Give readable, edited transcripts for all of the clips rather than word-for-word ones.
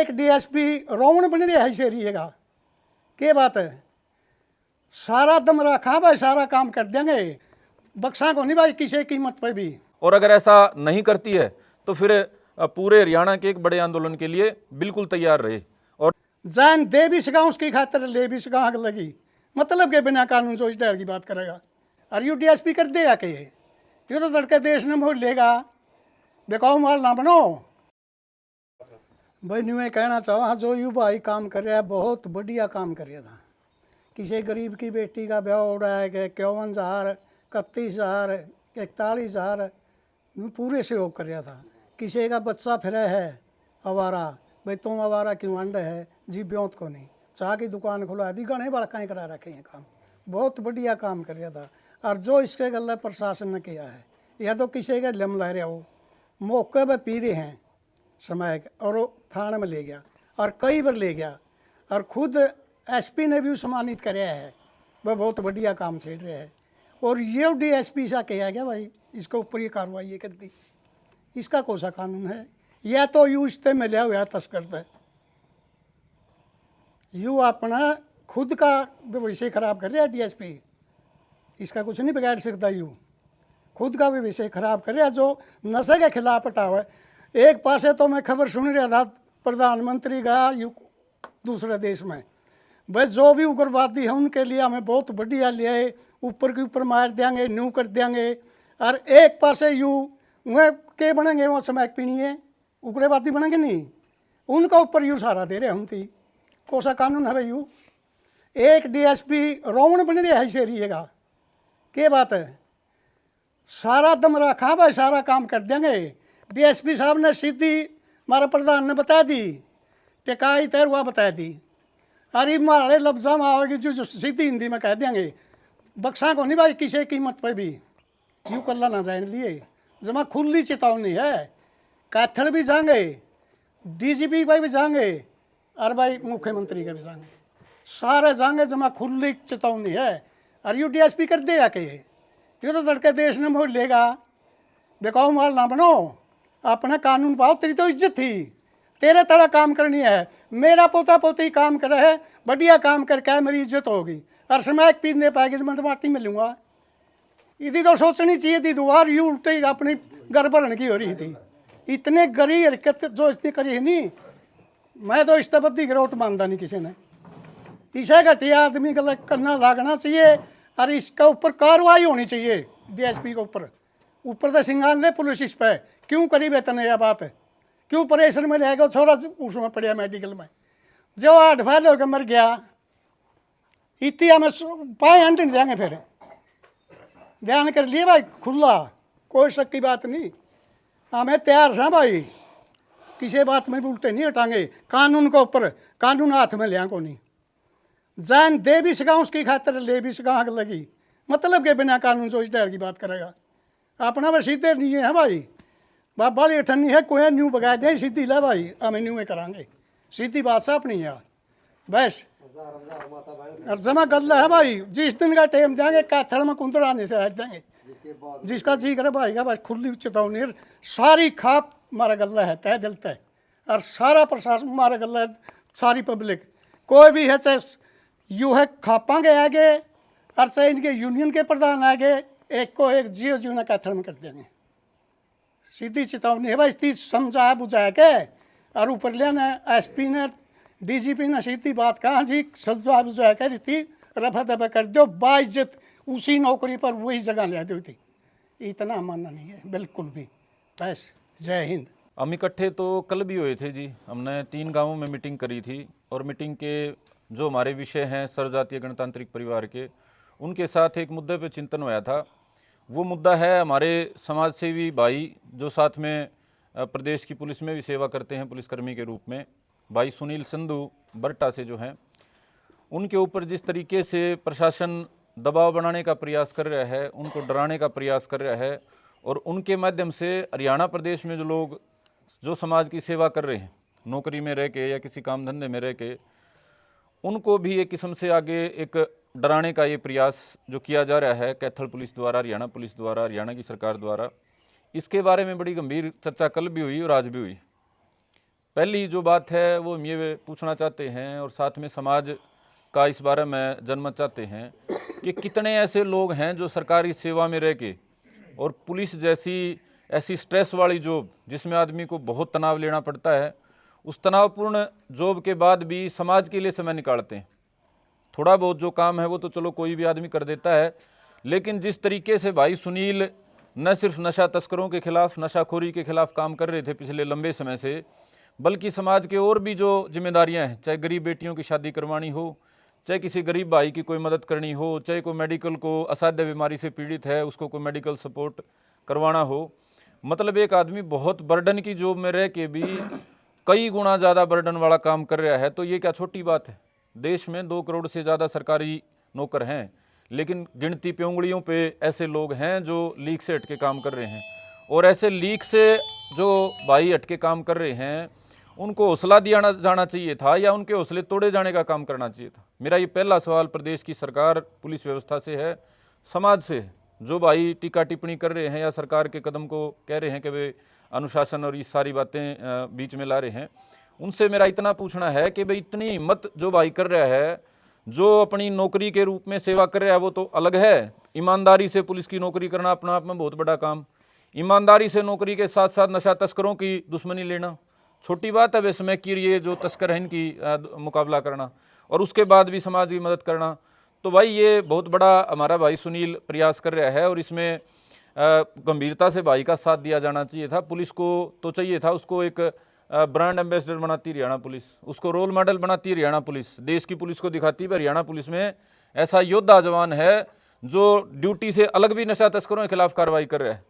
एक डीएसपी रोवण बन रहा है शेरिएगा, क्या बात है। सारा दम रखा भाई, सारा काम कर देंगे, बक्सा को नहीं भाई किसी कीमत पर भी। और अगर ऐसा नहीं करती है तो फिर पूरे हरियाणा के एक बड़े आंदोलन के लिए बिल्कुल तैयार रहे। और जान दे भी सका उसकी खातिर, ले भी सका आग लगी, मतलब के बिना कानून सोच डर की बात करेगा। और यू डीएसपी कर देगा कि ये तो लड़के देश ने मोड़ लेगा, बेकाऊ माल ना बनो भाई। न्यू कहना चाहो जो यू भाई काम कर रहा है, बहुत बढ़िया काम कर रहा था। किसी गरीब की बेटी का ब्याह हो रहा है कि 51,000, 31,000, 41,000 पूरे सहयोग कर रहा था। किसी का बच्चा फिरा है आवारा, भाई तुम आवारा क्यों अंड है जी, ब्योत को नहीं, चाह की दुकान खुला दी, गणे वाला कहीं करा रखे हैं काम, बहुत बढ़िया काम कर रहा था। और जो इसके गले प्रशासन ने किया है, या तो किसी का लम ला रहा हो, मौके पर पी रहे हैं समय और वो थाने में ले गया और कई बार ले गया, और खुद एसपी ने भी सम्मानित कराया है, वह बहुत बढ़िया काम छेड़ रहे हैं। और ये डीएसपी सा किया गया भाई, इसके ऊपर ये कार्रवाई ये कर दी, इसका कौन सा कानून है। यह तो यू इससे मिला हुआ तस्कर है, यू अपना खुद का विषय खराब कर रहा है डीएसपी, इसका कुछ नहीं बिगाड़ सकता। यू खुद का भी विषय खराब कर रहा है, जो नशे के खिलाफ हटा हुआ है। एक पासे तो मैं खबर सुन रहा था, प्रधानमंत्री गया यू दूसरे देश में, भाई जो भी उग्रवादी है उनके लिए हमें बहुत बढ़िया लिया, ऊपर के ऊपर मार देंगे, न्यू कर देंगे। और एक पासे यू वह के बनेंगे, वहाँ समय पीनी है, उग्रवादी बनेंगे नहीं, उनका ऊपर यू सहारा दे रहे हम थी। कौन सा कानून है भाई यू। एक डीएसपी रोवण बन रहा है शेरिएगा, क्या बात है। सारा दम रखा भाई, सारा काम कर देंगे। डीएसपी साहब ने सीधी हमारे प्रधान ने बता दी, टिकाई तैर हुआ बता दी। अरे मारे लफ्जा में आएगी जो सीधी हिंदी में कह देंगे, बक्सा को नहीं भाई किसी कीमत पर भी यूँ कल्ला ना जाने लिए। जमा खुली चेतावनी है, कैथल भी जाएंगे, डीजीपी भाई भी जाएंगे, और भाई मुख्यमंत्री के भी जाएंगे, सारे जाएंगे, जमा खुली चेतावनी है। और यू डीएसपी कर देगा कि ये तो लड़के देश ने मोड़ लेगा, बेकाऊ माल ना बनो, अपना कानून पाओ। तेरी तो इज्जत थी, तेरे तरह काम करनी है। मेरा पोता पोती काम करे है, बढ़िया काम करके मेरी इज्जत होगी, और समय पीने पाएगी तो मैं तो माटी में लूँगा। इतनी तो सोचनी चाहिए थी, दुआर यू उल्टी अपनी घर भरने की हो रही थी। इतने गरी हरकत जो इसने करी है नहीं, मैं तो इस्तेबद्दी गिरोट मानता नहीं किसी ने। इसे घटिया आदमी का करना लागना चाहिए, और इसका ऊपर कार्रवाई होनी चाहिए डीएसपी के ऊपर। ऊपर तो सिंगान ले पुलिस इस पर क्यों करी वेतन यह बात है, क्यों प्रेशर में रहेगा छोरा उसमें पड़िया मेडिकल में, जो 8 फैल होकर मर गया, इतनी हमें पाए अंट नहीं देंगे। फिर ध्यान कर लिए भाई, खुला कोई शक की बात नहीं, हमें तैयार है भाई, किसी बात में भी उल्टे नहीं हटाएंगे। कानून के ऊपर, कानून हाथ में लिया को नहीं, जान दे भी सका उसकी खातिर, ले भी सका आग लगी, मतलब के बिना कानून सोच डर की बात करेगा। अपना वह सीधे नहीं है भाई, बाबा अठन्नी है कोई न्यू बगा दे सीधी ला भाई, हमें न्यू में कराएंगे, सीधी बात से अपनी यार बस। और जमा गल है भाई, जिस दिन का टाइम देंगे कैथल में कुंदर आने से हट देंगे, जिसका जी करे भाई का बस खुली चेतावनी। सारी खाप मारा गल्ला है तय दिल तय, और सारा प्रशासन मारा गल्ला है, सारी पब्लिक कोई भी है, चाहे यू है खापांगे आगे, और चाहे इनके यूनियन के प्रधान आगे, एक को एक जियो जीवना कैथल में कर देंगे। सीधी चेतावनी है भाई, इसकी समझा बुझा के, और ऊपर लेना एसपी ने डीजीपी ने सीधी बात कहा जी, समझा बुझा के इसकी रफा दफा कर दो, बाइज्जत उसी नौकरी पर वही जगह ले दी थी। इतना मानना नहीं है बिल्कुल भी। बस जय हिंद। हम इकट्ठे तो कल भी हुए थे जी, हमने 3 गांवों में मीटिंग करी थी, और मीटिंग के जो हमारे विषय हैं सर्वजातीय गणतांत्रिक परिवार के, उनके साथ एक मुद्दे पे चिंतन हुआ था। वो मुद्दा है हमारे समाज सेवी भाई जो साथ में प्रदेश की पुलिस में भी सेवा करते हैं पुलिसकर्मी के रूप में, भाई सुनील संधू बरटा से जो हैं, उनके ऊपर जिस तरीके से प्रशासन दबाव बनाने का प्रयास कर रहा है, उनको डराने का प्रयास कर रहा है, और उनके माध्यम से हरियाणा प्रदेश में जो लोग जो समाज की सेवा कर रहे हैं नौकरी में रह के या किसी काम धंधे में रह के, उनको भी एक किस्म से आगे एक डराने का ये प्रयास जो किया जा रहा है कैथल पुलिस द्वारा, हरियाणा पुलिस द्वारा, हरियाणा की सरकार द्वारा, इसके बारे में बड़ी गंभीर चर्चा कल भी हुई और आज भी हुई। पहली जो बात है वो हम ये पूछना चाहते हैं और साथ में समाज का इस बारे में जनमत चाहते हैं कि कितने ऐसे लोग हैं जो सरकारी सेवा में रह के और पुलिस जैसी ऐसी स्ट्रेस वाली जॉब जिसमें आदमी को बहुत तनाव लेना पड़ता है, उस तनावपूर्ण जॉब के बाद भी समाज के लिए समय निकालते हैं। थोड़ा बहुत जो काम है वो तो चलो कोई भी आदमी कर देता है, लेकिन जिस तरीके से भाई सुनील न सिर्फ नशा तस्करों के खिलाफ, नशाखोरी के खिलाफ काम कर रहे थे पिछले लंबे समय से, बल्कि समाज के और भी जो जिम्मेदारियां हैं, चाहे गरीब बेटियों की शादी करवानी हो, चाहे किसी गरीब भाई की कोई मदद करनी हो, चाहे कोई मेडिकल को असाध्य बीमारी से पीड़ित है उसको कोई मेडिकल सपोर्ट करवाना हो, मतलब एक आदमी बहुत बर्डन की जॉब में रह के भी कई गुना ज़्यादा बर्डन वाला काम कर रहा है। तो ये क्या छोटी बात है? देश में 2 करोड़ से ज़्यादा सरकारी नौकर हैं, लेकिन गिनती पे उंगलियों पे ऐसे लोग हैं जो लीक से हटके काम कर रहे हैं। और ऐसे लीक से जो भाई हटके काम कर रहे हैं उनको हौसला दिया जाना चाहिए था या उनके हौसले तोड़े जाने का काम करना चाहिए था? मेरा ये पहला सवाल प्रदेश की सरकार, पुलिस व्यवस्था से है, समाज से है। जो भाई टीका टिप्पणी कर रहे हैं या सरकार के कदम को कह रहे हैं कि वे अनुशासन और ये सारी बातें बीच में ला रहे हैं, उनसे मेरा इतना पूछना है कि भाई इतनी हिम्मत जो भाई कर रहा है, जो अपनी नौकरी के रूप में सेवा कर रहा है वो तो अलग है। ईमानदारी से पुलिस की नौकरी करना अपना आप में बहुत बड़ा काम। ईमानदारी से नौकरी के साथ साथ नशा तस्करों की दुश्मनी लेना छोटी बात है वैसे में कि ये जो तस्कर हैं इनकी मुकाबला करना और उसके बाद भी समाज की मदद करना। तो भाई ये बहुत बड़ा हमारा भाई सुनील प्रयास कर रहा है और इसमें गंभीरता से भाई का साथ दिया जाना चाहिए था। पुलिस को तो चाहिए था, उसको एक ब्रांड एम्बेसडर बनाती हरियाणा पुलिस, उसको रोल मॉडल बनाती हरियाणा पुलिस, देश की पुलिस को दिखाती है हरियाणा पुलिस में ऐसा योद्धा जवान है जो ड्यूटी से अलग भी नशा तस्करों के खिलाफ कार्रवाई कर रहा है।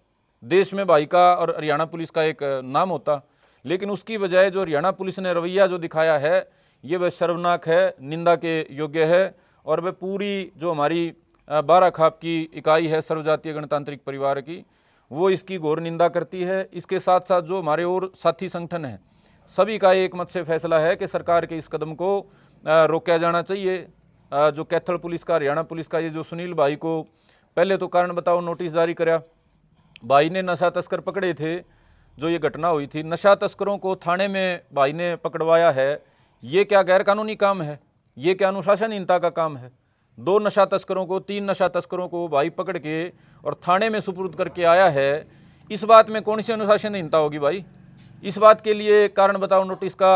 देश में भाई का और हरियाणा पुलिस का एक नाम होता, लेकिन उसकी बजाय जो हरियाणा पुलिस ने रवैया जो दिखाया है ये वह शर्मनाक है, निंदा के योग्य है। और वह पूरी जो हमारी 12 खाप की इकाई है सर्वजातीय गणतांत्रिक परिवार की, वो इसकी घोर निंदा करती है। इसके साथ साथ जो हमारे और साथी संगठन हैं सभी का एक मत से फैसला है कि सरकार के इस कदम को रोका जाना चाहिए। जो कैथल पुलिस का, हरियाणा पुलिस का, ये जो सुनील भाई को पहले तो कारण बताओ नोटिस जारी कराया, भाई ने नशा तस्कर पकड़े थे, जो ये घटना हुई थी नशा तस्करों को थाने में भाई ने पकड़वाया है, ये क्या गैर कानूनी काम है? ये क्या अनुशासनहीनता का काम है? 2 नशा तस्करों को, 3 नशा तस्करों को भाई पकड़ के और थाने में सुपुर्द करके आया है, इस बात में कौन सी अनुशासनहीनता होगी भाई? इस बात के लिए कारण बताओ नोटिस का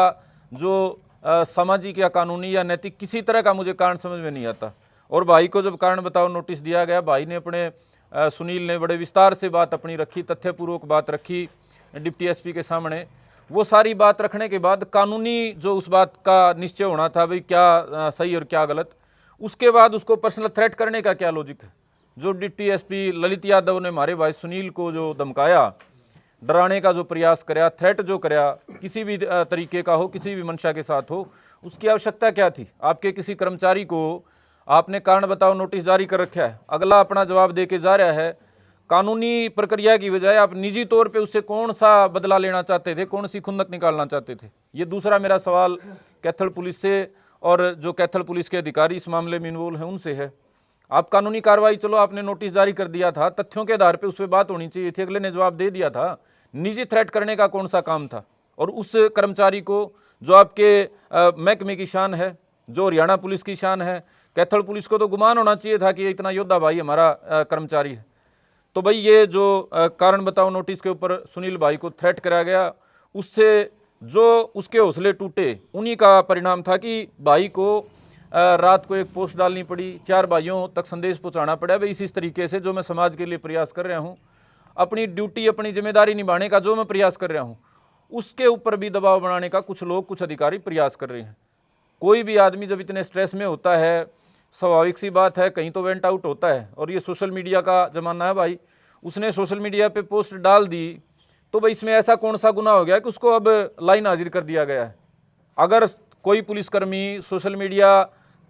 जो सामाजिक या कानूनी या नैतिक किसी तरह का मुझे कारण समझ में नहीं आता। और भाई को जब कारण बताओ नोटिस दिया गया, भाई ने अपने सुनील ने बड़े विस्तार से बात अपनी रखी, तथ्यपूर्वक बात रखी डिप्टी एसपी के सामने। वो सारी बात रखने के बाद कानूनी जो उस बात का निश्चय होना था भाई क्या सही और क्या गलत, उसके बाद उसको पर्सनल थ्रेट करने का क्या लॉजिक है? जो डिप्टी एसपी ललित यादव ने हमारे भाई सुनील को जो धमकाया, डराने का जो प्रयास कराया, थ्रेट जो कराया, किसी भी तरीके का हो, किसी भी मंशा के साथ हो, उसकी आवश्यकता क्या थी? आपके किसी कर्मचारी को आपने कारण बताओ नोटिस जारी कर रखा है, अगला अपना जवाब दे के जा रहा है, कानूनी प्रक्रिया की बजाय आप निजी तौर पे उससे कौन सा बदला लेना चाहते थे, कौन सी खुंदक निकालना चाहते थे? ये दूसरा मेरा सवाल कैथल पुलिस से और जो कैथल पुलिस के अधिकारी इस मामले में इन्वॉल्व हैं उनसे है। आप कानूनी कार्रवाई, चलो आपने नोटिस जारी कर दिया था, तथ्यों के आधार पे उस पर बात होनी चाहिए थी, अगले ने जवाब दे दिया था। निजी थ्रेट करने का कौन सा काम था? और उस कर्मचारी को जो आपके महकमे की शान है, जो हरियाणा पुलिस की शान है, कैथल पुलिस को तो गुमान होना चाहिए था कि इतना योद्धा भाई हमारा कर्मचारी है। तो भाई ये जो कारण बताओ नोटिस के ऊपर सुनील भाई को थ्रेट कराया गया, उससे जो उसके हौसले टूटे, उन्हीं का परिणाम था कि भाई को रात को एक पोस्ट डालनी पड़ी, 4 भाइयों तक संदेश पहुंचाना पड़ा। भाई इसी तरीके से जो मैं समाज के लिए प्रयास कर रहा हूं, अपनी ड्यूटी, अपनी जिम्मेदारी निभाने का जो मैं प्रयास कर रहा हूं, उसके ऊपर भी दबाव बनाने का कुछ लोग, कुछ अधिकारी प्रयास कर रहे हैं। कोई भी आदमी जब इतने स्ट्रेस में होता है, स्वाभाविक सी बात है कहीं तो वेंट आउट होता है। और ये सोशल मीडिया का जमाना है भाई, उसने सोशल मीडिया पे पोस्ट डाल दी, तो भाई इसमें ऐसा कौन सा गुनाह हो गया कि उसको अब लाइन हाजिर कर दिया गया है? अगर कोई पुलिसकर्मी सोशल मीडिया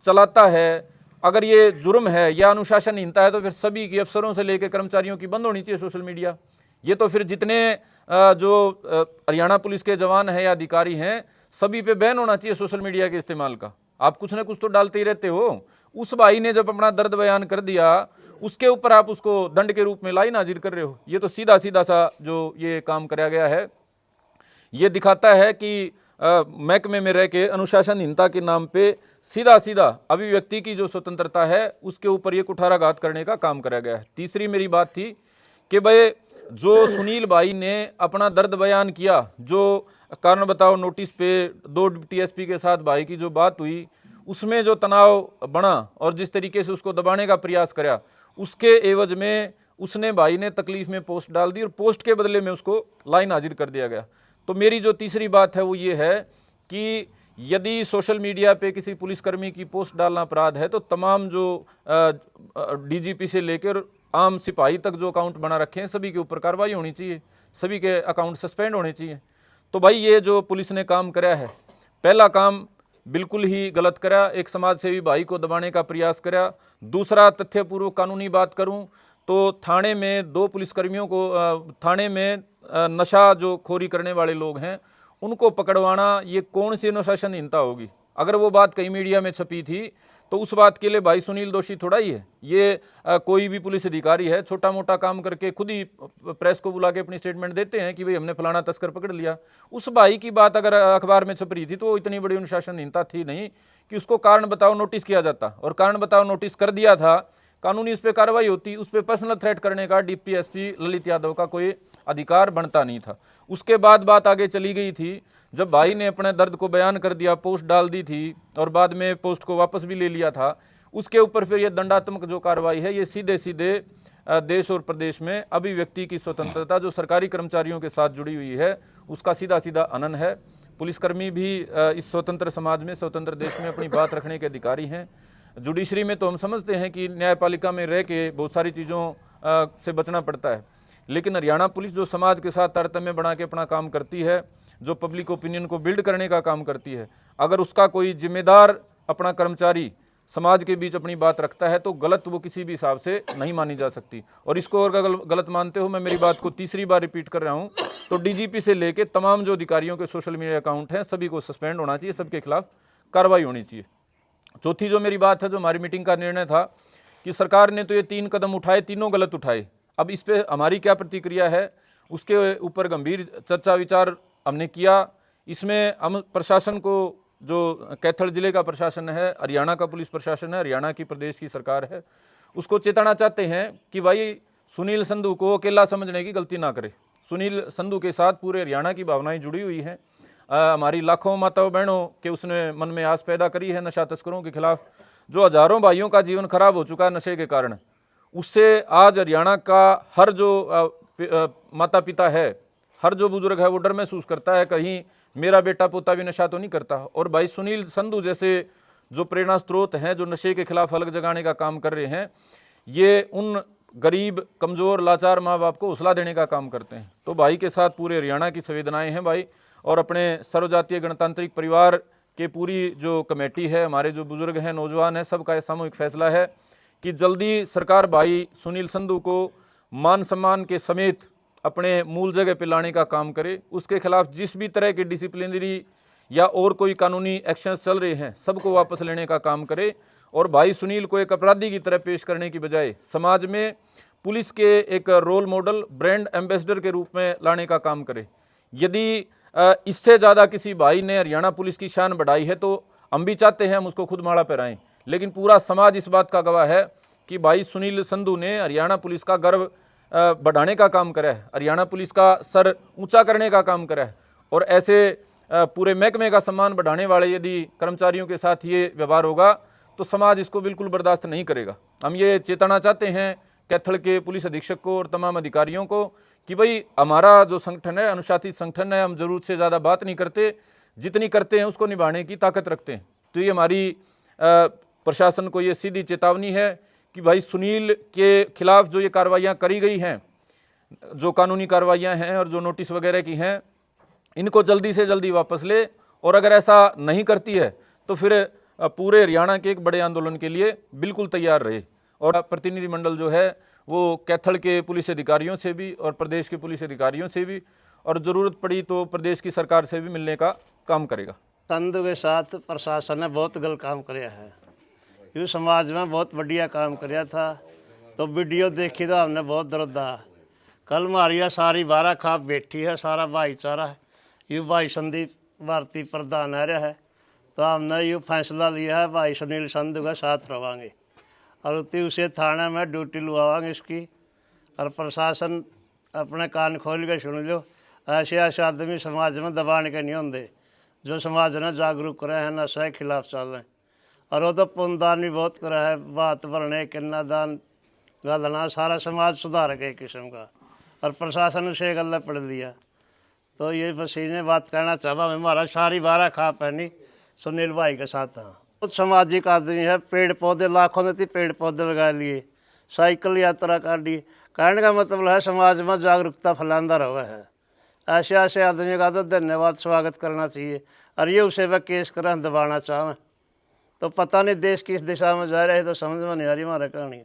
चलाता है, अगर ये जुर्म है या अनुशासनहीनता है, तो फिर सभी की, अफसरों से लेकर कर्मचारियों की बंद होनी चाहिए सोशल मीडिया। ये तो फिर जितने जो हरियाणा पुलिस के जवान हैं या अधिकारी हैं, सभी पे बैन होना चाहिए सोशल मीडिया के इस्तेमाल का। आप कुछ ना कुछ तो डालते ही रहते हो। उस भाई ने जब अपना दर्द बयान कर दिया, उसके ऊपर आप उसको दंड के रूप में लाइन हाजिर कर रहे हो। ये तो सीधा सीधा सा जो ये काम कराया गया है, ये दिखाता है कि महकमे में रह के अनुशासनहीनता के नाम पे सीधा सीधा अभिव्यक्ति की जो स्वतंत्रता है उसके ऊपर ये कुठाराघात करने का काम करा गया है। तीसरी मेरी बात थी कि भाई जो सुनील भाई ने अपना दर्द बयान किया, जो कारण बताओ नोटिस पे 2 डिप्टी एसपी के साथ भाई की जो बात हुई, उसमें जो तनाव बना और जिस तरीके से उसको दबाने का प्रयास करा, उसके एवज में उसने भाई ने तकलीफ में पोस्ट डाल दी और पोस्ट के बदले में उसको लाइन हाजिर कर दिया गया। तो मेरी जो तीसरी बात है वो ये है कि यदि सोशल मीडिया पे किसी पुलिसकर्मी की पोस्ट डालना अपराध है तो तमाम जो डीजीपी से लेकर आम सिपाही तक जो अकाउंट बना रखे हैं सभी के ऊपर कार्रवाई होनी चाहिए, सभी के अकाउंट सस्पेंड होने चाहिए। तो भाई ये जो पुलिस ने काम करा है, पहला काम बिल्कुल ही गलत करा, एक समाज सेवी भाई को दबाने का प्रयास करा। दूसरा, तथ्यपूर्वक कानूनी बात करूं तो थाने में 2 पुलिसकर्मियों को थाने में नशा जो खोरी करने वाले लोग हैं उनको पकड़वाना, ये कौन सी अनुशासनहीनता होगी? अगर वो बात कहीं मीडिया में छपी थी तो उस बात के लिए भाई सुनील दोषी थोड़ा ही है। ये कोई भी पुलिस अधिकारी है, छोटा मोटा काम करके खुद ही प्रेस को बुला के अपनी स्टेटमेंट देते हैं कि भाई हमने फलाना तस्कर पकड़ लिया। उस भाई की बात अगर अखबार में छप रही थी तो वो इतनी बड़ी अनुशासनहीनता थी नहीं कि उसको कारण बताओ नोटिस किया जाता, और कारण बताओ नोटिस कर दिया था, कानूनी उस पर कार्रवाई होती, उस पर पर्सनल थ्रेट करने का डीपीएसपी ललित यादव का कोई अधिकार बनता नहीं था। उसके बाद बात आगे चली गई थी जब भाई ने अपने दर्द को बयान कर दिया, पोस्ट डाल दी थी और बाद में पोस्ट को वापस भी ले लिया था। उसके ऊपर फिर ये दंडात्मक जो कार्रवाई है ये सीधे सीधे देश और प्रदेश में अभिव्यक्ति की स्वतंत्रता जो सरकारी कर्मचारियों के साथ जुड़ी हुई है उसका सीधा सीधा हनन है। पुलिसकर्मी भी इस स्वतंत्र समाज में, स्वतंत्र देश में अपनी बात रखने के अधिकारी हैं। जुडिशरी में तो हम समझते हैं कि न्यायपालिका में रह के बहुत सारी चीज़ों से बचना पड़ता है, लेकिन हरियाणा पुलिस जो समाज के साथ तारतम्य बना के अपना काम करती है, जो पब्लिक ओपिनियन को बिल्ड करने का काम करती है, अगर उसका कोई जिम्मेदार अपना कर्मचारी समाज के बीच अपनी बात रखता है तो गलत वो किसी भी हिसाब से नहीं मानी जा सकती। और इसको अगर गलत मानते हो, मैं मेरी बात को तीसरी बार रिपीट कर रहा हूँ, तो डीजीपी से लेके तमाम जो अधिकारियों के सोशल मीडिया अकाउंट हैं सभी को सस्पेंड होना चाहिए, सबके खिलाफ कार्रवाई होनी चाहिए। चौथी जो मेरी बात है, जो हमारी मीटिंग का निर्णय था कि सरकार ने तो ये 3 कदम उठाए, तीनों गलत उठाए। अब इस पे हमारी क्या प्रतिक्रिया है उसके ऊपर गंभीर चर्चा विचार हमने किया। इसमें हम प्रशासन को, जो कैथल जिले का प्रशासन है, हरियाणा का पुलिस प्रशासन है, हरियाणा की प्रदेश की सरकार है, उसको चेताना चाहते हैं कि भाई सुनील संधू को अकेला समझने की गलती ना करे। सुनील संधू के साथ पूरे हरियाणा की भावनाएं जुड़ी हुई हैं। हमारी लाखों माताओं बहनों के उसने मन में आस पैदा करी है नशा तस्करों के खिलाफ। जो हजारों भाइयों का जीवन खराब हो चुका है नशे के कारण, उससे आज हरियाणा का हर जो माता पिता है, हर जो बुजुर्ग है वो डर महसूस करता है कहीं मेरा बेटा पोता भी नशा तो नहीं करता। और भाई सुनील संधू जैसे जो प्रेरणा स्रोत हैं, जो नशे के खिलाफ अलग जगाने का काम कर रहे हैं, ये उन गरीब कमज़ोर लाचार माँ बाप को हौसला देने का काम करते हैं। तो भाई के साथ पूरे हरियाणा की संवेदनाएं हैं भाई, और अपने सर्वजातीय गणतांत्रिक परिवार के पूरी जो कमेटी है, हमारे जो बुजुर्ग हैं, नौजवान हैं, सबका सामूहिक फैसला है कि जल्दी सरकार भाई सुनील संधू को मान सम्मान के समेत अपने मूल जगह पर लाने का काम करे। उसके खिलाफ जिस भी तरह के डिसिप्लिनरी या और कोई कानूनी एक्शंस चल रहे हैं सबको वापस लेने का काम करे, और भाई सुनील को एक अपराधी की तरह पेश करने की बजाय समाज में पुलिस के एक रोल मॉडल, ब्रांड एम्बेसडर के रूप में लाने का काम करे। यदि इससे ज़्यादा किसी भाई ने हरियाणा पुलिस की शान बढ़ाई है तो हम भी चाहते हैं हम उसको खुद माला पहराएं, लेकिन पूरा समाज इस बात का गवाह है कि भाई सुनील संधू ने हरियाणा पुलिस का गर्व बढ़ाने का काम करा है, हरियाणा पुलिस का सर ऊंचा करने का काम करा है। और ऐसे पूरे महकमे का सम्मान बढ़ाने वाले यदि कर्मचारियों के साथ ये व्यवहार होगा तो समाज इसको बिल्कुल बर्दाश्त नहीं करेगा। हम ये चेताना चाहते हैं कैथल के पुलिस अधीक्षक को और तमाम अधिकारियों को कि भाई हमारा जो संगठन है अनुशासित संगठन है, हम जरूरत से ज़्यादा बात नहीं करते, जितनी करते हैं उसको निभाने की ताकत रखते हैं। तो ये हमारी प्रशासन को ये सीधी चेतावनी है कि भाई सुनील के खिलाफ जो ये कार्रवाइयाँ करी गई हैं, जो कानूनी कार्रवाइयाँ हैं और जो नोटिस वगैरह की हैं, इनको जल्दी से जल्दी वापस ले, और अगर ऐसा नहीं करती है तो फिर पूरे हरियाणा के एक बड़े आंदोलन के लिए बिल्कुल तैयार रहे। और प्रतिनिधिमंडल जो है वो कैथल के पुलिस अधिकारियों से भी और प्रदेश के पुलिस अधिकारियों से भी और ज़रूरत पड़ी तो प्रदेश की सरकार से भी मिलने का काम करेगा। संधू के साथ प्रशासन ने बहुत गलत काम किया है, ये समाज में बहुत बढ़िया काम किया था। तो वीडियो देखी तो हमने बहुत दर्द आ। कल मारिया सारी 12 खाप बैठी है, सारा भाईचारा है। ये भाई संदीप भारतीय प्रधान आ रहा है, तो हमने ये फैसला लिया है भाई सुनील संधू का साथ रवांगे और उसे थाने में ड्यूटी लुआवांगे इसकी। और प्रशासन अपने कान खोल के सुन लो, ऐसे ऐसे आदमी समाज में दबाने के नहीं होंगे जो समाज ने जागरूक करे हैं, नशे के खिलाफ चल रहे हैं। और वो तो पुनदान भी बहुत करा है, बात भरने किन्नादान गलना, सारा समाज सुधार के किस्म का। और प्रशासन उसे गल पढ़ लिया। तो ये बस इन्हें बात कहना चाहता मैं, हमारा सारी बारह खा पहनी सुनील भाई के साथ। हाँ, बहुत सामाजिक आदमी है, पेड़ पौधे लाखों ने पेड़ पौधे लगा लिए, साइकिल यात्रा कर दी। कहने का मतलब है समाज में जागरूकता फैलांदा रहा है। ऐसे ऐसे आदमी का तो धन्यवाद स्वागत करना चाहिए। और ये उसे वह केस कर दबाना चाहें तो पता नहीं देश किस दिशा में जा रहे है, तो समझ में नहीं आ रही हमारा कहानी।